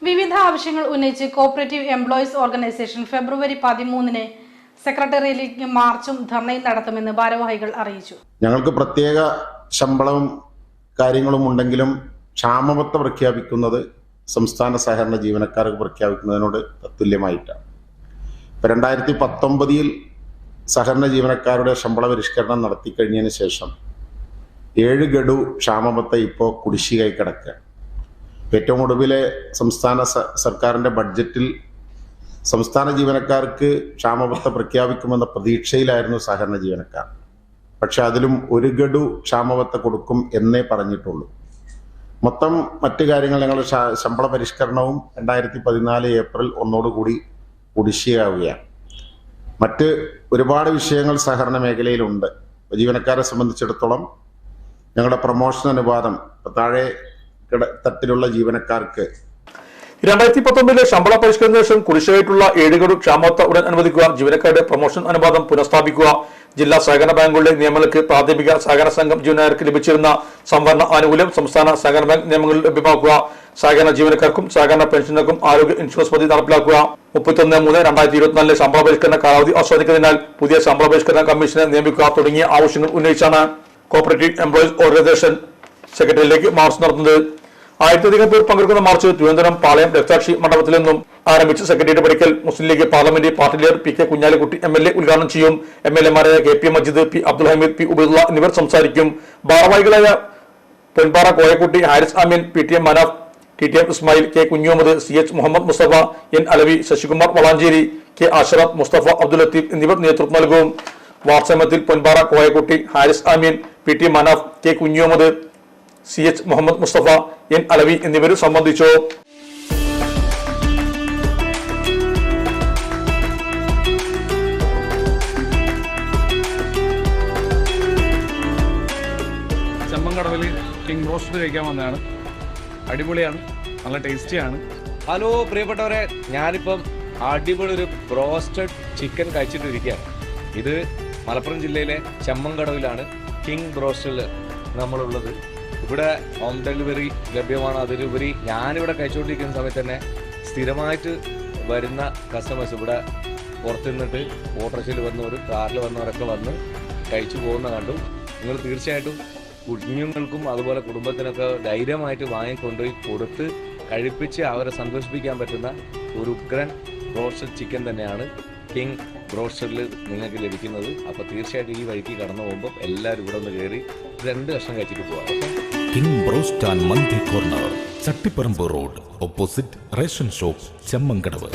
വിവിധ ആവശ്യങ്ങൾ ഉന്നയിച്ച് കോഓപ്പറേറ്റീവ് എംപ്ലോയീസ് ഓർഗനൈസേഷൻ ഫെബ്രുവരി 13-ന് സെക്രട്ടേറിയറ്റിലേക്ക് മാർച്ചും ധർണയും നടത്തുമെന്ന് ഭാരവാഹികൾ അറിയിച്ചു. ഞങ്ങൾക്ക് പ്രത്യേക ശമ്പളവും കാര്യങ്ങളും ഉണ്ടെങ്കിലും ക്ഷാമബത്ത പ്രഖ്യാപിക്കുന്നത് സംസ്ഥാന സഹകരണ ജീവനക്കാർക്ക് പ്രഖ്യാപിക്കുന്നതിനോട് തത്തുല്യമായിട്ടാണ്. 2019 സഹകരണ ജീവനക്കാരുടെ ശമ്പള പരിഷ്കരണം നടത്തിക്കഴിഞ്ഞതിന് ശേഷം 7 ഗഡു ക്ഷാമബത്ത ഇപ്പോൾ കുടിശ്ശികയായി കിടക്കുക. ഏറ്റവും ഒടുവിലെ സംസ്ഥാന സർക്കാരിൻ്റെ ബഡ്ജറ്റിൽ സംസ്ഥാന ജീവനക്കാർക്ക് ക്ഷാമബത്ത പ്രഖ്യാപിക്കുമെന്ന പ്രതീക്ഷയിലായിരുന്നു സഹകരണ ജീവനക്കാർ. പക്ഷെ അതിലും 1 ഗഡു ക്ഷാമബത്ത കൊടുക്കും എന്നേ പറഞ്ഞിട്ടുള്ളൂ. മൊത്തം മറ്റു കാര്യങ്ങൾ ഞങ്ങളുടെ ശമ്പള പരിഷ്കരണവും 2014 ഏപ്രിൽ 1 കൂടി കുടിശ്ശികയാവുകയാണ്. മറ്റ് ഒരുപാട് വിഷയങ്ങൾ സഹകരണ മേഖലയിലുണ്ട്. ജീവനക്കാരെ സംബന്ധിച്ചിടത്തോളം ഞങ്ങളുടെ പ്രൊമോഷൻ അനുപാതം താഴെ തട്ടിലുള്ള ജീവനക്കാർക്ക് 2019 ശമ്പള പരിഷ്കരണത്തിന് ശേഷം കുടിശ്ശികയായിട്ടുള്ള 7 ഗഡു ക്ഷാമബത്ത ഉടൻ അനുവദിക്കുക. ജീവനക്കാരുടെ പ്രൊമോഷൻ അനുപാതം പുനഃസ്ഥാപിക്കുക. ജില്ലാ സഹകരണ ബാങ്കുകളുടെ നിയമങ്ങൾക്ക് പ്രാഥമിക സഹകരണ സംഘം ജീവനക്കാർക്ക് ലഭിച്ചിരുന്ന സംവരണ ആനുകൂല്യം സംസ്ഥാന സഹകരണ ബാങ്ക് നിയമങ്ങളിൽ ലഭ്യമാക്കുക. സഹകരണ ജീവനക്കാർക്കും സഹകരണ പെൻഷനർക്കും ആരോഗ്യ ഇൻഷുറൻസ് പദ്ധതി നടപ്പിലാക്കുക. 31/3/2024 ശമ്പള പരിഷ്കരണ കാലാവധി അവസാനിക്കുന്നതിനാൽ പുതിയ ശമ്പള പരിഷ്കരണ കമ്മീഷനെ നിയമിക്കുക തുടങ്ങിയ ആവശ്യങ്ങൾ ഉന്നയിച്ചാണ് കോഓപ്പറേറ്റീവ് എംപ്ലോയീസ് ഓർഗനൈസേഷൻ സെക്രട്ടറിയിലേക്ക് മാർച്ച് നടത്തുന്നത്. 1000-ലധികം പേർ പങ്കെടുക്കുന്ന മാർച്ച് തിരുവനന്തപുരം പാളയം രക്താക്ഷി മണ്ഡപത്തിൽ നിന്നും ആരംഭിച്ച് സെക്രട്ടേറിയറ്റ് പടിക്കൽ Muslim League parliament party leader P K Kunhalikutty MLA ഉദ്ഘാടനം ചെയ്യും. MLA-മാരായ KP Majeed, P Abdul Hameed, P Ubaidullah എന്നിവർ സംസാരിക്കും. ഭാരവാഹികളായ പൊൻപാറ കോയക്കുട്ടി, ഹാരിസ് ആമീൻ, PTM Manaf, TTM Ismail, K Kunjumuhammad, CH Muhammad Mustafa, N Alavi, Sasikumar Valanchery, K Ashraf, Mustafa Abdul Latheef എന്നിവർ നേതൃത്വം നൽകും. വാർത്താസമ്മേളനത്തിൽ പൊൻപാറ കോയക്കുട്ടി, ഹാരിസ് ആമീൻ, PTM Manaf, K Kunjumuhammad, CH Muhammad Mustafa, N Alavi എന്നിവർ സംബന്ധിച്ചു. ചെമ്മങ്കടവിൽ കിങ് ബ്രോസ്റ്റ് കഴിക്കാൻ വന്നതാണ്. അടിപൊളിയാണ്, നല്ല ടേസ്റ്റിയാണ്. ഹലോ പ്രിയപ്പെട്ടവരെ, ഞാനിപ്പം അടിപൊളി ഒരു ബ്രോസ്റ്റഡ് ചിക്കൻ കഴിച്ചിട്ടിരിക്കുകയാണ്. ഇത് മലപ്പുറം ജില്ലയിലെ ചെമ്മങ്കടവിലാണ് കിങ് ബ്രോസ്റ്റിൽ നമ്മളുള്ളത്. ഇവിടെ ഹോം ഡെലിവറി ലഭ്യമാണ്. അതിലുപരി ഞാനിവിടെ കഴിച്ചുകൊണ്ടിരിക്കുന്ന സമയത്ത് തന്നെ സ്ഥിരമായിട്ട് വരുന്ന കസ്റ്റമേഴ്സ് ഇവിടെ പുറത്തു നിന്നിട്ട് ഓട്ടോറിക്ഷയിൽ വന്നവർ, കാറിൽ വന്നവരൊക്കെ വന്ന് കഴിച്ചു പോകുന്ന കണ്ടു. നിങ്ങൾ തീർച്ചയായിട്ടും കുഞ്ഞുങ്ങൾക്കും അതുപോലെ കുടുംബത്തിനൊക്കെ ധൈര്യമായിട്ട് വാങ്ങിക്കൊണ്ടുപോയി കൊടുത്ത് കഴിപ്പിച്ച് അവരെ സന്തോഷിപ്പിക്കാൻ പറ്റുന്ന ഒരു ഉഗ്രൻ ബ്രോസ്റ്റഡ് ചിക്കൻ തന്നെയാണ് കിങ് ബ്രോസ്റ്റഡിൽ നിങ്ങൾക്ക് ലഭിക്കുന്നത്. അപ്പോൾ തീർച്ചയായിട്ടും ഈ വഴിക്ക് കടന്നു പോകുമ്പോൾ എല്ലാവരും ഇവിടെ ഒന്ന് കയറി 2 കഷ്ണം കഴിച്ചിട്ട് പോകാം. King broast and mandi corner, Chattiparamba road, opposite ration shop, Chemmankadavu.